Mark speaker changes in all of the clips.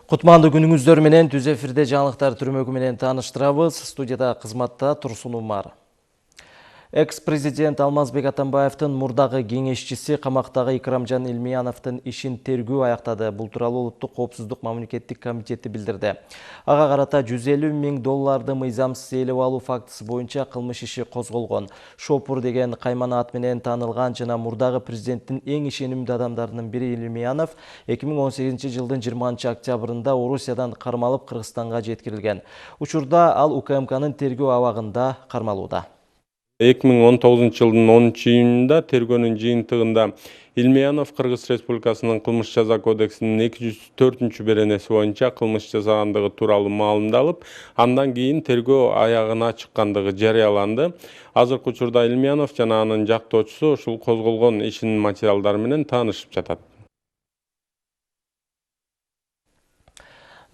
Speaker 1: Кутмандуу күнүңүздөр менен түз эфирде жаңылыктар түрмөгү менен тааныштырабыз. Студияда кызматта Турсун Умар. Экс-президент Алмазбек Атамбаевдин мурдагы кеңешчиси камактагы Икрамжан Илмияновдун ишин тергөө аяктады. Бул тууралуу Улуттук коопсуздук мамлекеттик комитети билдирди. Ага карата $150.000 мыйзамсыз ээлеп алуу фактысы боюнча кылмыш иши козголгон. Шопур деген каймана ат менен таанылган жана мурдагы президенттин эң ишенимдүү адамдарынын бири Илмиянов 2018-жылдын 20-октябрында Орусиядан кармалып Кыргызстанга жеткирилген. Учурда ал УКМКнын тергөө абагында кармалууда.
Speaker 2: 2019 жылдын 10-июнунда тергөөнүн жыйынтыгында Илмиянов Кыргыз Республикасынын кылмыш жаза кодексинин 204-беренеси боюнча кылмыш жасагандыгы тууралуу маалымдалып, андан кийин тергөө аягына чыккандыгы жарыяланды. Азыркы учурда Илмиянов жана анын жактоочусу ушул козголгон ишинин материалдары менен таанышып жатат.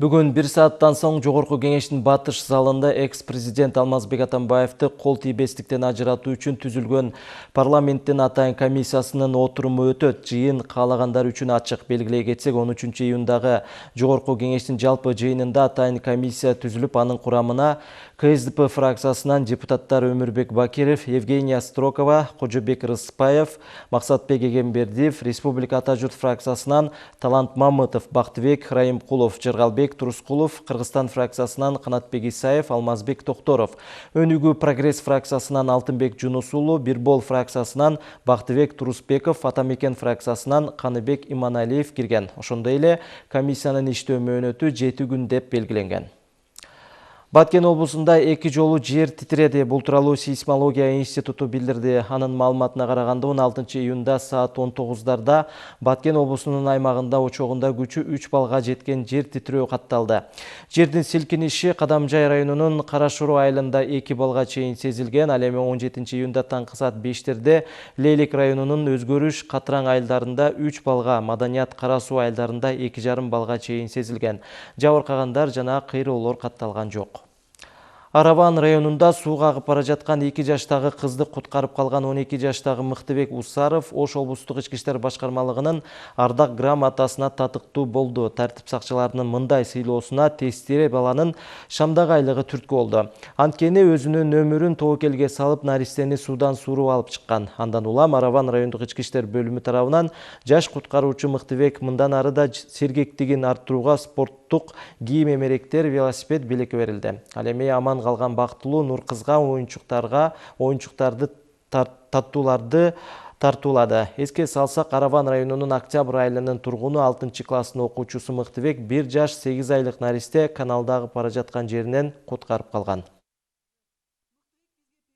Speaker 1: Бүгүн 1 сааттан соң Жогорку кеңештин батыш залында экс-президент Алмазбек Атамбаевди кол тийбестиктен ажыратуу үчүн түзүлгөн парламенттин атайын комиссиясынын отуруму өтөт. Жыйын каалагандар үчүн ачык. Белгилей кетсек, 13-июндагы Жогорку кеңештин жалпы жыйынында атайын комиссия түзүлүп, анын курамына КСДП фракциясынан депутаттар Өмүрбек Бакиров, Евгения Строкова, Кожобек Рыспаев, Максатбек Эгембердиев, Республика Ата журт фракциясынан Талант Мамытов, Бактыбек Райымкулов, Жыргалбек Турускулов, Кыргызстан фракциясынан Канатбек Исаев, Алмазбек Токторов, Өнүгүү Прогресс фракциясынан Алтынбек Жунусулу, Бирбол фракциясынан Бактыбек Турусбеков, Атамекен фракциясынан Каныбек Иманалиев кирген. Ошондой эле комиссиянын иштөө мөөнөтү 7 күн деп белгиленген. Баткен облусунда 2 жолу жер титиреди. Бул тууралуу сейсмология институту билдирди. Анын маалыматына караганда 16-июнда саат 19-дарда Баткен облусунун аймагында очогунда күчү 3 балга жеткен жер титирөө катталды. Жердин силкиниши Кадамжай районунун Карашору айылында 2 балга чейин сезилген. Ал эми 17-июнда таңкы саат 5-терде Лейлек районунун Өзгөрүш, Катыраң айылдарында 3 балга, Маданият, Кара Суу айылдарында 2,5 балга чейин сезилген. Жабыркагандар жана кыйроолор катталган жок. Араван районунда сууга агып бара жаткан 2 жаштагы кызды куткарып калган 12 жаштагы Мыктыбек Усаров Ош облустук ички иштер башкармалыгынын ардак грамотасына татыктуу болду. Тартип сакчыларынын мындай сыйлоосуна тестире баланын шамдагы айлыгы түрткү болду. Анткени өзүнүн өмүрүн тобокелге салып, наристени суудан suurуп алып чыккан. Андан улам Араван райондук ички иштер бөлүмү тарабынан жаш куткаруучу Мыктыбек мындан ары да сергектигин арттырууга спорттук кийим, эмеректер, велосипед белекке берилди. Ал эми аман калган бактылуу Нур кызга оюнчуктарды тартууларды тартуулады. Эске салсак, Араван районунун Октябрь айылынын тургуну 6-класстын окуучусу Мыктыбек 1 жаш 8 айлык наристе каналдагы бара жаткан жеринен куткарып калган.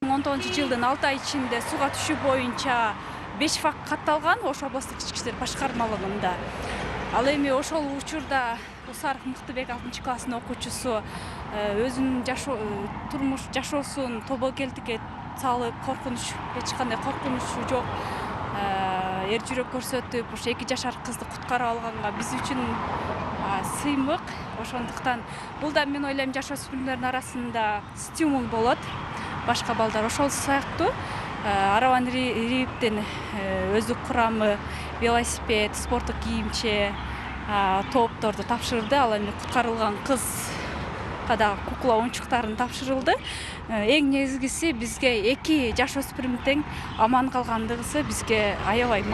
Speaker 3: 2019-жылдын 6 ай ичинде сууга түшүү боюнча 5 факт катталган Ош облустук ички иштер башкармалыгында. Ал эми ошол учурда Усаров Мыктыбек 6-класстын окуучусу өзүнүн турмуш жашоосун тобокелдикке салып, эч кандай коркунучу жок, эр жүрөк көрсөтүп, ошо 2 жашар кызды куткарып алганга биз үчүн сыймык. Ошондуктан бул да мен ойлойм жашөспүрүмдөрдүн арасында стимул болот. Башка балдар ошол сыяктуу Араван РИИБтин өздүк курамы велосипед, спорттук кийимче тоопторду тапшырды. Ал эми куткарылган кызга да кукла оюнчуктарын тапшырылды. Эң негизгиси бизге 2 жашөспүрүм тең аман калгандыгысы бизге аябай.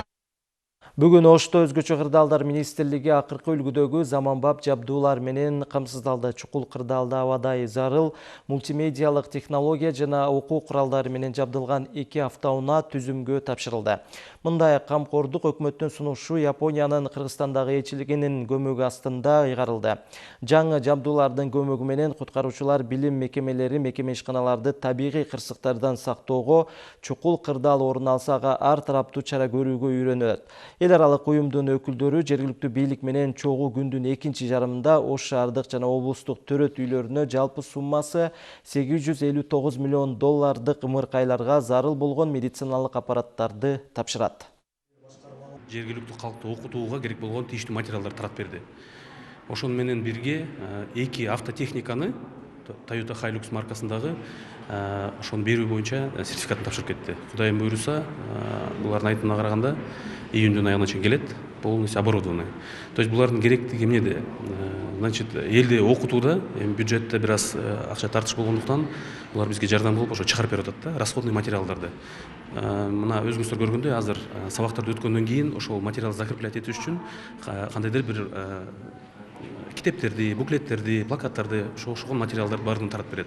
Speaker 1: Бүгүн Ошто өзгөчө кырдаалдар министрлиги акыркы үлгүдөгү заманбап жабдуулар менен камсыздалды. Чукул кырдаалда абадай зарыл мультимедиалык технология жана окуу куралдары менен жабдылган 2 автоунаа түзүмгө тапшырылды. Мындай камкордук өкмөттүн сунушу Япониянын Кыргызстандагы элчилигинин көмөгү астында ыйгарылды. Жаңы жабдуулардын көмөгү менен куткаруучулар билим мекемелери, мекеме ишканаларды табигый кырсыктардан сактоого, чукул кырдаал орун алса ар тараптуу чара көрүүгө үйрөнөт. Эл аралык уюмдун өкүлдөрү жергиликтүү бийлик менен чогуу күндүн экинчи жарымында Ош шаардык жана облустук төрөт үйлөрүнө жалпы суммасы $859 миллион ымыркайларга зарыл болгон медициналык аппараттарды тапшырат.
Speaker 4: Жергиликтүү калкты окутууга керек болгон тийиштүү материалдар таратып берди. Ошону менен бирге 2 автотехниканы Toyota Hilux маркасындагы ошону берүү боюнча сертификатын тапшырып кетти. Кудайым буйруса, булардын айтымына караганда июндун айына чейин келет, полностью оборудованный. То есть булардын керектиги эмнеде? Значит, элди окутууда бюджетте бир аз акча тартыш болгондуктан булар бизге жардам болуп ошо чыгарып берип атат да расходный материалдарды. Мына өзүңүздөр көргөндөй азыр сабактарды өткөндөн кийин ошол материал закреплять этиш үчүн кандайдыр бир китептерди, буклеттерди, плакаттарды, ошол материалдарды баарын таратып берет.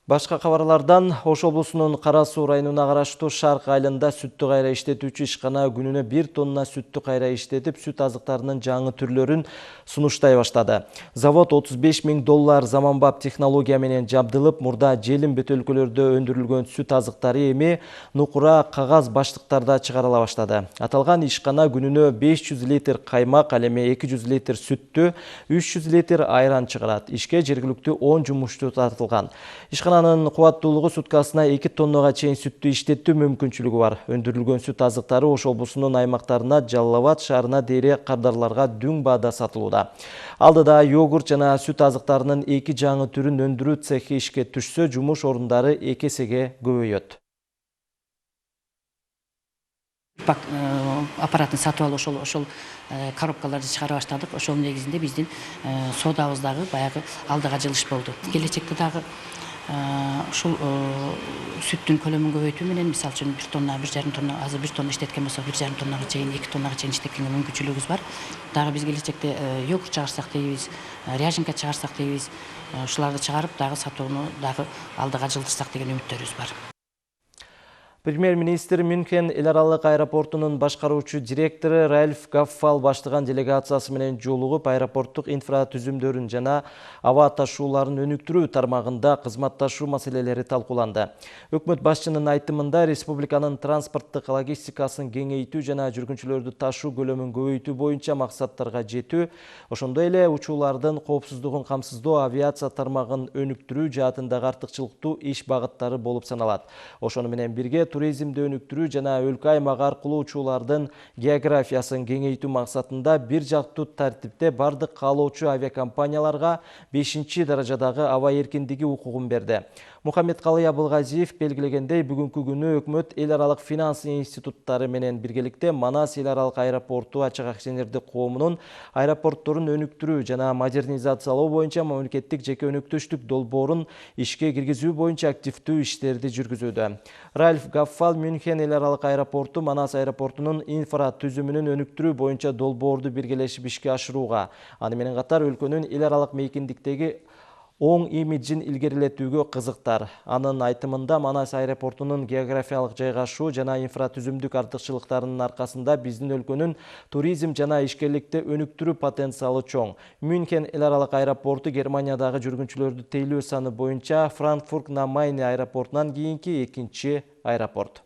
Speaker 1: Башка кабарлардан Ош облусунун Кара Суу районуна караштуу Шарк айылында сүттү кайра иштетүүчү ишкана күнүнө 1 тонна сүттү кайра иштетип, сүт азыктарынын жаңы түрлөрүн сунуштай баштады. Завод $35.000 заманбап технология менен жабдылып, мурда желим бөтөлкөлөрдө өндүрүлгөн сүт азыктары эми нукура кагаз баштыктарда чыгарыла баштады. Аталган ишкана күнүнө 500 литр каймак, ал эми 200 литр сүттү, 300 литр айран чыгарат. Ишке жергиликтүү 10 жумушчу тартылган. Ишкананын кубаттуулугу суткасына 2 тоннага чейин сүттү иштетүү мүмкүнчүлүгү бар. Өндүрүлгөн сүт азыктары Ош облусунун аймактарына, Жалал Абад шаарына дейре кардарларга дүң баада сатылууда. Алдыда йогурт жана сүт азыктарынын 2 жаңы түрүн өндүрүү цехи ишке түшсө, жумуш орундары 2 эсеге көбөйөт.
Speaker 5: Аппаратын сатып алып ошол коробкаларды чыгара баштадык. Ошол негизинде биздин содабыз дагы баягы алдыга жылыш болду. Келечекте дагы ушул сүттүн көлөмүн көбөйтүү менен, мисалы үчүн 1 тонна, 1,5 тонна, азыр 1 тонна иштеткен болсок 1,5 тоннага чейин, 2 тоннага чейин иштеткенге мүмкүнчүлүгүбүз бар. Дагы биз келечекте йогурт чыгарсак дейбиз, ряженка чыгарсак дейбиз. Ушуларды чыгарып дагы сатууну дагы алдыга жылдырсак деген үмүттөрүбүз бар.
Speaker 1: Премьер-министр Мюнхен эл аралык аэропортунун башкаруучу директору Ральф Гаффал баштаган делегациясы менен жолугуп, аэропорттук инфратүзүмдөрүн жана аба ташууларын өнүктүрүү тармагында кызматташуу маселелери талкууланды. Өкмөт башчынын айтымында республиканын транспорттук логистикасын кеңейтүү жана жүргүнчүлөрдү ташуу көлөмүн көбөйтүү боюнча максаттарга жетүү, ошондой эле учуулардын коопсуздугун камсыздоо, авиация тармагын өнүктүрүү жаатындагы артыкчылыктуу иш багыттары болуп саналат. Ошону менен бирге туризмди өнүктүрүү жана өлкө аймак аркылуу учуулардын географиясын кеңейтүү максатында бир жактуу тартипте бардык каалоочу авиакомпанияларга 5-даражадагы аба эркиндиги укугун берди. Мухаммедкалый Абылгазиев белгилегендей, бүгүнкү күнү өкмөт эл аралык финанс институттары менен биргеликте Манас эл аралык аэропорту ачык акционердик коомунун аэропортторун өнүктүрүү жана модернизациялоо боюнча мамлекеттик жеке өнөктөштүк долбоорун ишке киргизүү боюнча активдүү иштерди жүргүзүүдө. Ральф Гаффал Мюнхен эл аралык аэропорту Манас аэропортунун инфратүзүмүнүн өнүктүрүү боюнча долбоорду биргелешип ишке ашырууга, аны менен катар өлкөнүн эл аралык мейкиндиктеги оң имиджин илгерилетүүгө кызыктар. Анын айтымында Манас аэропортунун географиялык жайгашуу жана инфратүзүмдүк артыкчылыктарынын аркасында биздин өлкөнүн туризм жана ишкерликти өнүктүрүү потенциалы чоң. Мюнхен эл аралык аэропорту Германиядагы жүргүнчүлөрдү тейлөө саны боюнча Франкфурт на Майне аэропортунан кийинки экинчи аэропорт.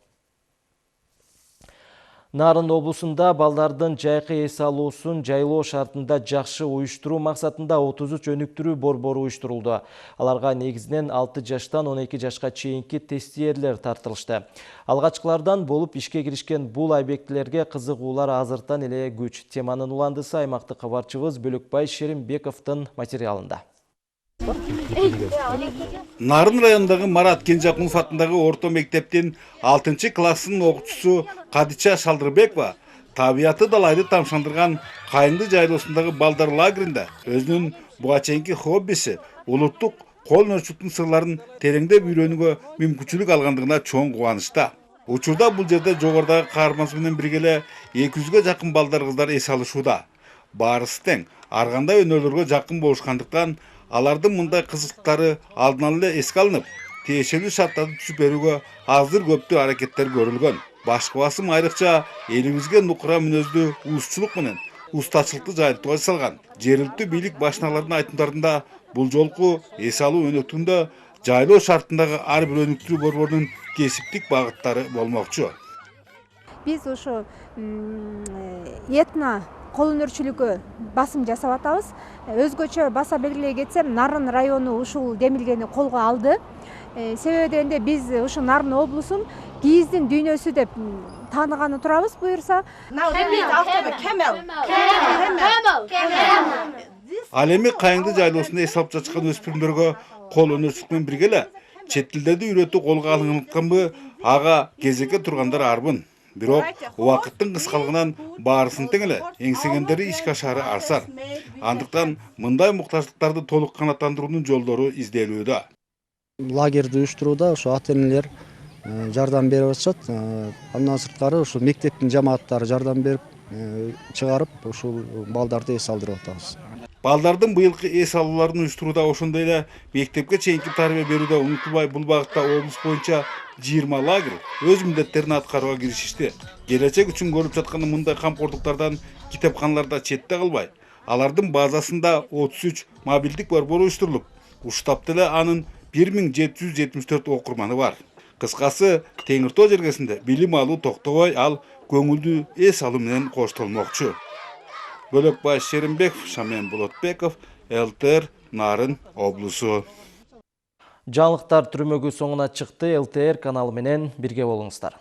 Speaker 1: Нарын облусунда балдардын жайкы эс алуусун жайлоо шартында жакшы уюштуруу максатында 33 өнүктүрүү борбору уюштурулду. Аларга негизинен 6 жаштан 12 жашка чейинки тестиерлер тартылышты. Алгачкылардан болуп ишке киришкен бул объектилерге кызыгуулар азыртан эле күч. Теманын уландысы аймактык кабарчыбыз Бөлөкбай Шеримбековдун материалында.
Speaker 6: Нарын районундагы Марат Кенжакулов атындагы орто мектептин 6 класстын окуучусу Кадича Шалдырбекова табиаты далайды тамшандырган Кайыңды жайлоосундагы балдар лагеринде өзүнүн буга чейинки хоббиси улуттук кол өнөрчүлүктүн сырларын тереңдеп үйрөнүүгө мүмкүнчүлүк алгандыгына чоң кубанычта. Учурда бул жерде жогорудагы каарманыбыз менен бирге эле 200ге жакын балдар кыздар эс алышууда. Баарысы тең ар кандай өнөрлөргө жакын болушкандыктан алардын мындай кызыктары алдын ала эске алынып, тиешелүү шарттарды түзүп берүүгө аздыр көптү аракеттер көрүлгөн. Башкы басым айрыкча элибизге нукура мүнөздүү уустчулук менен устачылыкты жайылтууга жасалган. Жергиликтүү бийлик башчыларынын айтымдарында бул жолку эс алуу өнөктүгүндө жайлоо шартындагы ар бир өнүктүрүү борборунун кесиптик багыттары болмокчу.
Speaker 7: Биз ошо этно кол өнөрчүлүккө басым жасап атабыз. Өзгөчө баса белгилей кетсем, Нарын району ушул демилгени колго алды. Себеби дегенде биз ушу Нарын облусун кийиздин дүйнөсү деп тааныганы турабыз буюрса.
Speaker 6: Ал эми Кайыңды жайлоосунда эс алып жаткан өспүрүмдөргө кол өнөрчүлүк менен бирге эле чет тилдерди үйрөтүү колго алынгандыкпы ага кезекке тургандар арбын. Бирок убакыттын кыскалыгынан баарысын тең эле эңсегендери ишке ашаары арсар. Андыктан мындай муктаждыктарды толук канааттандыруунун жолдору изделүүдө.
Speaker 8: Лагерди уюштурууда ошо ата-энелер жардам берип атышат. Андан сырткары ошо мектептин жамааттары жардам берип чыгарып, ушул балдарды эс алдырып атабыз.
Speaker 6: Балдардын быйылкы эс алууларын уюштурууда ошондой эле мектепке чейинки тарбия берүүдө унутулбай бул багытта облус боюнча 20 лагерь өз милдеттерин аткарууга киришишти. Келечек үчүн көрүп жаткан мындай камкордуктардан китепканаларда четте калбай, алардын базасында 33 мобилдик борбор уюштурулуп, уштапты эле анын 1774 окурманы бар. Кыскасы, Теңир Тоо жергесинде билим алуу токтобой, ал көңүлдүү эс алуу менен коштолмокчу. Бөлөкбай Шеримбеков, Шамен Болотбеков, ЛТР, Нарын облусу.
Speaker 1: Жаңылыктар түрмөгү соңуна чыкты. ЛТР каналы менен бирге болуңуздар.